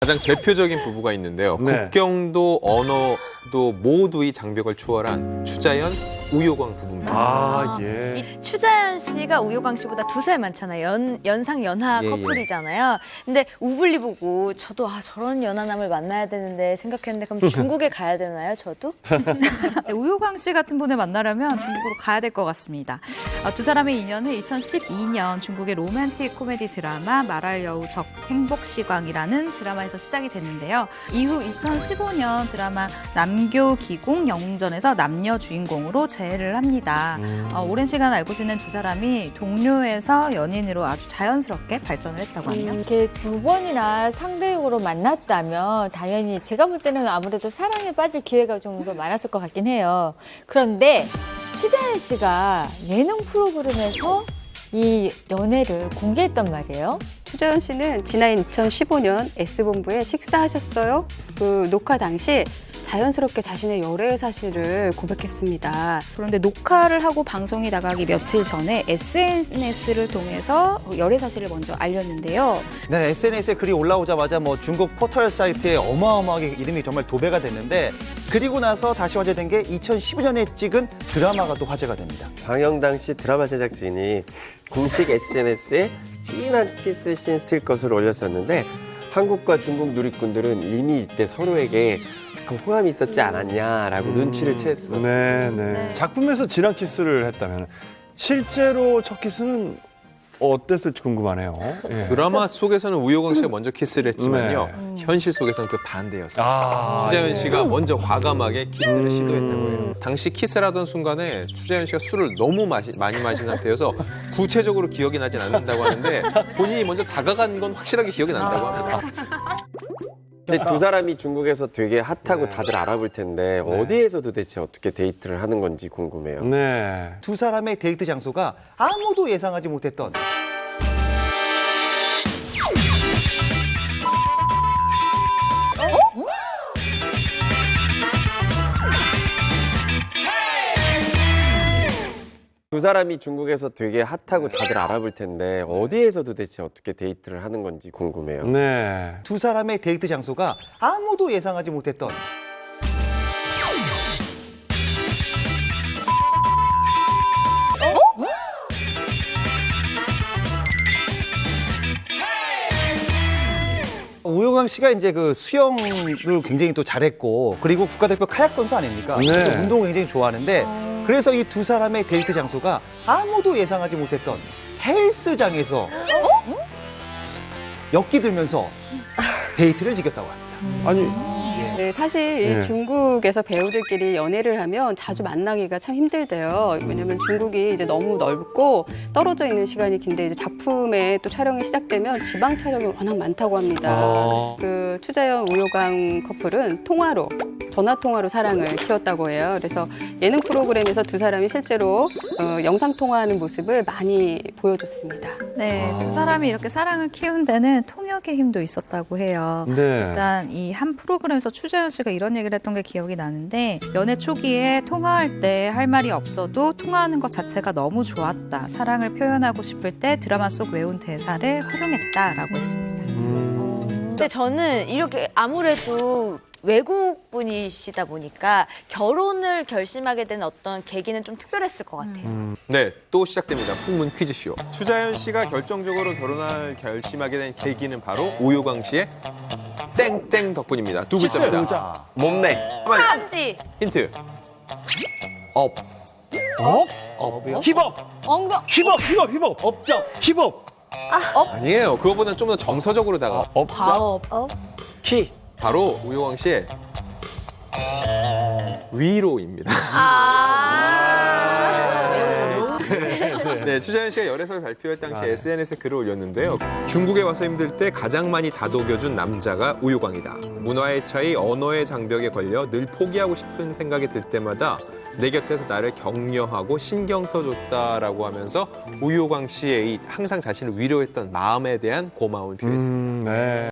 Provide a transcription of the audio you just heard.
가장 대표적인 부부가 있는데요. 네. 국경도 언어도 모두의 장벽을 초월한 추자연, 우효광 부부입니다. 아, 예. 이 추자연 씨가 우효광 씨보다 2살 많잖아요. 연상 연하 예, 커플이잖아요. 근데 우블리 보고 저도 저런 연하남을 만나야 되는데 생각했는데 그럼 중국에 가야 되나요, 저도? 네, 우효광 씨 같은 분을 만나려면 중국으로 가야 될 것 같습니다. 두 사람의 인연은 2012년 중국의 로맨틱 코미디 드라마 말할 여우 적 행복시광이라는 드라마에서 시작이 됐는데요. 이후 2015년 드라마 남교기공 영웅전에서 남녀 주인공으로 재해를 합니다. 오랜 시간 알고 지낸 두 사람이 동료에서 연인으로 아주 자연스럽게 발전을 했다고 하네요. 이렇게 2번이나 상대역으로 만났다면 당연히 제가 볼 때는 아무래도 사랑에 빠질 기회가 좀 더 많았을 것 같긴 해요. 그런데 추자연 씨가 예능 프로그램에서 이 연애를 공개했단 말이에요. 추자연 씨는 지난 2015년 S본부에 식사하셨어요? 그 녹화 당시 자연스럽게 자신의 열애 사실을 고백했습니다. 그런데 녹화를 하고 방송이 나가기 며칠 전에 SNS를 통해서 열애 사실을 먼저 알렸는데요. 네, SNS에 글이 올라오자마자 뭐 중국 포털 사이트에 어마어마하게 이름이 정말 도배가 됐는데 그리고 나서 다시 화제된 게 2015년에 찍은 드라마가 또 화제가 됩니다. 방영 당시 드라마 제작진이 공식 SNS에 진한 키스씬 스틸컷을 올렸었는데 한국과 중국 누리꾼들은 이미 이때 서로에게 그 호감이 있었지 않았냐라고 눈치를 채었었어요. 네, 네. 작품에서 진한 키스를 했다면 실제로 첫 키스는 어땠을지 궁금하네요. 예. 드라마 속에서는 우효광 씨가 먼저 키스를 했지만요. 현실 속에서는 그 반대였습니다. 추자연 씨가 먼저 과감하게 키스를 시도했다고 해요. 당시 키스를 하던 순간에 추자연 씨가 술을 너무 많이 마신 상태여서 구체적으로 기억이 나진 않는다고 하는데 본인이 먼저 다가간 건 확실하게 기억이 난다고 합니다. 근데 두 사람이 중국에서 되게 핫하고 다들 알아볼 텐데 어디에서 도대체 어떻게 데이트를 하는 건지 궁금해요. 네. 두 사람의 데이트 장소가 아무도 예상하지 못했던 두 사람이 중국에서 되게 핫하고 다들 알아볼 텐데 어디에서 도대체 어떻게 데이트를 하는 건지 궁금해요. 네. 두 사람의 데이트 장소가 아무도 예상하지 못했던 우효광 씨가 이제 그 수영을 굉장히 또 잘했고 그리고 국가대표 카약 선수 아닙니까? 네. 그래서 운동을 굉장히 좋아하는데 그래서 이 두 사람의 데이트 장소가 아무도 예상하지 못했던 헬스장에서 엮이들면서 데이트를 즐겼다고 합니다. 아니, 네, 사실 이 네. 중국에서 배우들끼리 연애를 하면 자주 만나기가 참 힘들대요. 왜냐면 중국이 이제 너무 넓고 떨어져 있는 시간이 긴데 이제 작품의 또 촬영이 시작되면 지방 촬영이 워낙 많다고 합니다. 그 추자연 우효광 커플은 전화 통화로 사랑을 키웠다고 해요. 그래서 예능 프로그램에서 두 사람이 실제로 영상 통화하는 모습을 많이 보여줬습니다. 네, 두 사람이 이렇게 사랑을 키운 데는 통역의 힘도 있었다고 해요. 네. 일단 이 한 프로그램에서 추자연 씨가 이런 얘기를 했던 게 기억이 나는데 연애 초기에 통화할 때 할 말이 없어도 통화하는 것 자체가 너무 좋았다. 사랑을 표현하고 싶을 때 드라마 속 외운 대사를 활용했다라고 했습니다. 근데 저는 이렇게 아무래도 외국 분이시다 보니까 결혼을 결심하게 된 어떤 계기는 좀 특별했을 것 같아요. 네, 또 시작됩니다. 풍문 퀴즈쇼. 추자연 씨가 결정적으로 결혼을 결심하게 된 계기는 바로 우효광 씨의 땡땡 덕분입니다. 두 글자입니다. 몸매. 한지, 힌트. 업. 힙업! 엉덩, 힙업! 업적! 힙업! 아니에요. 그거보다는 좀 더 정서적으로 다가. 바업, 키. 바로 우효광 씨의 위로입니다. 네, 추자연 씨가 열애설 발표할 당시 SNS에 글을 올렸는데요. 중국에 와서 힘들 때 가장 많이 다독여준 남자가 우효광이다. 문화의 차이, 언어의 장벽에 걸려 늘 포기하고 싶은 생각이 들 때마다 내 곁에서 나를 격려하고 신경 써줬다라고 하면서 우효광 씨의 항상 자신을 위로했던 마음에 대한 고마움을 표했습니다. 네.